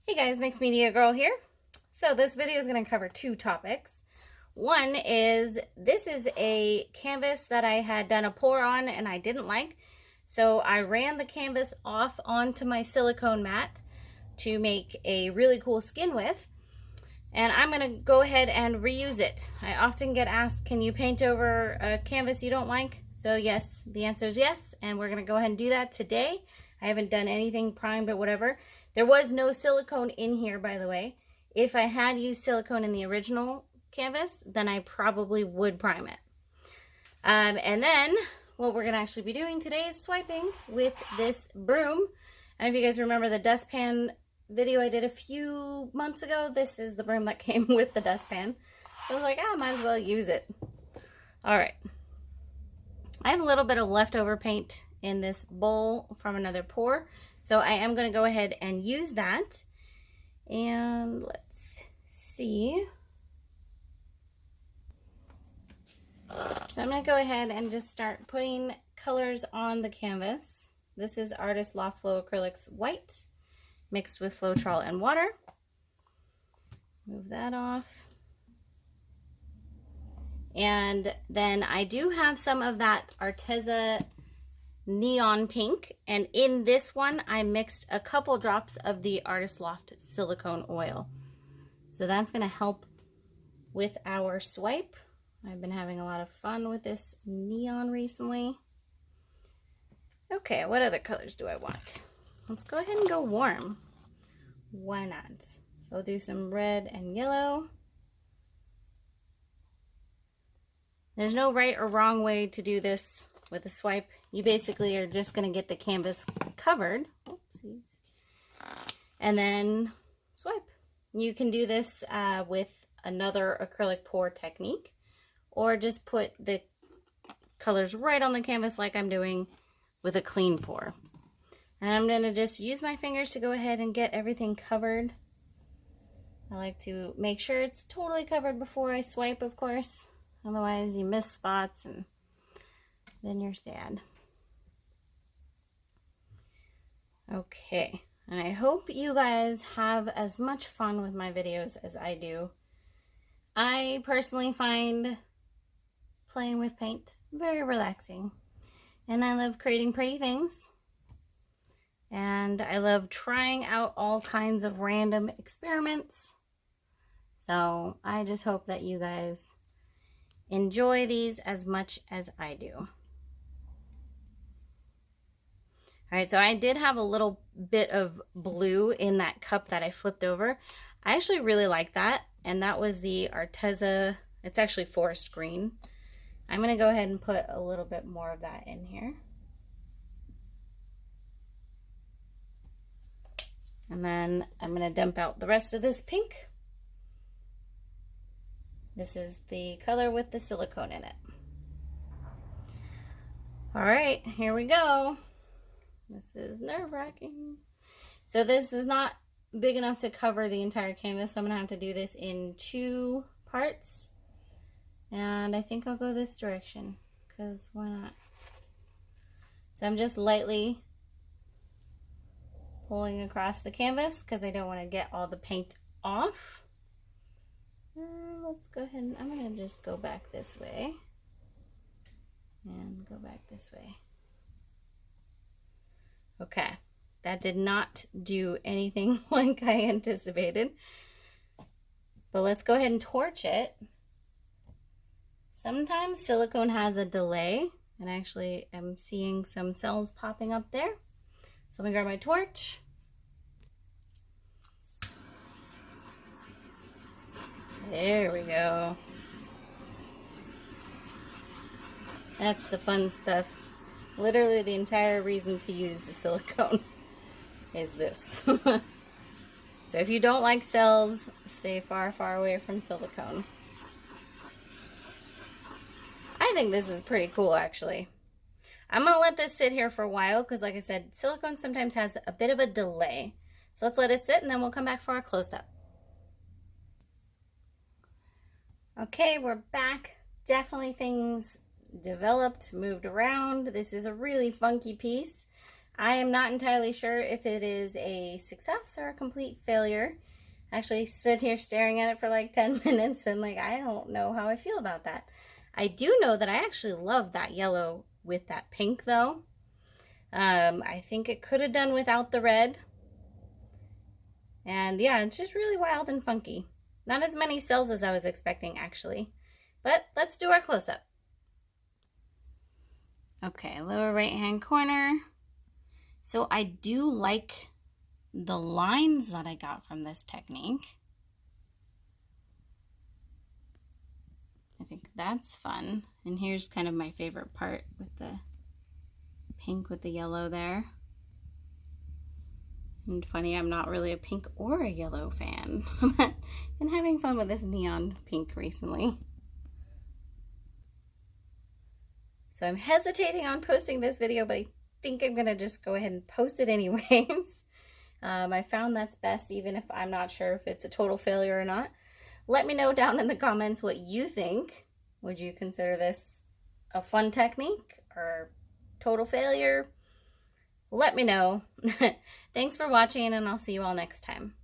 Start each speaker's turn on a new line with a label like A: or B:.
A: Hey guys, Mixed Media Girl here. So this video is going to cover two topics. One is, this is a canvas that I had done a pour on and I didn't like. So I ran the canvas off onto my silicone mat to make a really cool skin with. And I'm going to go ahead and reuse it. I often get asked, can you paint over a canvas you don't like? So yes, the answer is yes. And we're going to go ahead and do that today. I haven't done anything primed or whatever. There was no silicone in here, by the way. If I had used silicone in the original canvas, then I probably would prime it. And then what we're going to actually be doing today is swiping with this broom. And if you guys remember the dustpan video I did a few months ago, this is the broom that came with the dustpan. So I was like, I might as well use it. All right. I have a little bit of leftover paint in this bowl from another pour, so I am going to go ahead and use that. And let's see. So I'm going to go ahead and just start putting colors on the canvas. This is Artist Loft Flow Acrylics White mixed with floetrol and water. Move that off. And then I do have some of that Arteza neon pink, and in this one I mixed a couple drops of the Artist Loft silicone oil. So that's going to help with our swipe. I've been having a lot of fun with this neon recently. Okay, what other colors do I want? Let's go ahead and go warm. Why not? So I'll do some red and yellow. There's no right or wrong way to do this with a swipe. You basically are just going to get the canvas covered. Oopsies. And then swipe. You can do this with another acrylic pour technique, or just put the colors right on the canvas like I'm doing with a clean pour. And I'm going to just use my fingers to go ahead and get everything covered. I like to make sure it's totally covered before I swipe, of course. Otherwise you miss spots and then you're sad. Okay, and I hope you guys have as much fun with my videos as I do. I personally find playing with paint very relaxing, and I love creating pretty things, and I love trying out all kinds of random experiments. So I just hope that you guys enjoy these as much as I do. All right, so I did have a little bit of blue in that cup that I flipped over. I actually really like that, and that was the Arteza. It's actually forest green. I'm going to go ahead and put a little bit more of that in here. And then I'm going to dump out the rest of this pink. This is the color with the silicone in it. All right, here we go. This is nerve-wracking. So this is not big enough to cover the entire canvas, so I'm gonna have to do this in two parts. And I think I'll go this direction, because why not? So I'm just lightly pulling across the canvas because I don't want to get all the paint off. Let's go ahead and I'm going to just go back this way and go back this way. Okay, that did not do anything like I anticipated, but let's go ahead and torch it. Sometimes silicone has a delay, and actually I'm seeing some cells popping up there. So let me grab my torch. There we go. That's the fun stuff. Literally the entire reason to use the silicone is this. So if you don't like cells, stay far, far away from silicone. I think this is pretty cool, actually. I'm going to let this sit here for a while because, like I said, silicone sometimes has a bit of a delay. So let's let it sit and then we'll come back for our close-up. Okay, we're back. Definitely things developed, moved around. This is a really funky piece. I am not entirely sure if it is a success or a complete failure. I actually stood here staring at it for like 10 minutes and like, I don't know how I feel about that. I do know that I actually love that yellow with that pink though. I think it could have done without the red. And yeah, it's just really wild and funky. Not as many cells as I was expecting actually. But let's do our close-up. Okay, lower right hand corner. So I do like the lines that I got from this technique. I think that's fun. And here's kind of my favorite part with the pink with the yellow there. And funny, I'm not really a pink or a yellow fan. But been having fun with this neon pink recently. So I'm hesitating on posting this video, but I think I'm gonna just go ahead and post it anyways. I found that's best even if I'm not sure if it's a total failure or not. Let me know down in the comments what you think. Would you consider this a fun technique or total failure? Let me know. Thanks for watching, and I'll see you all next time.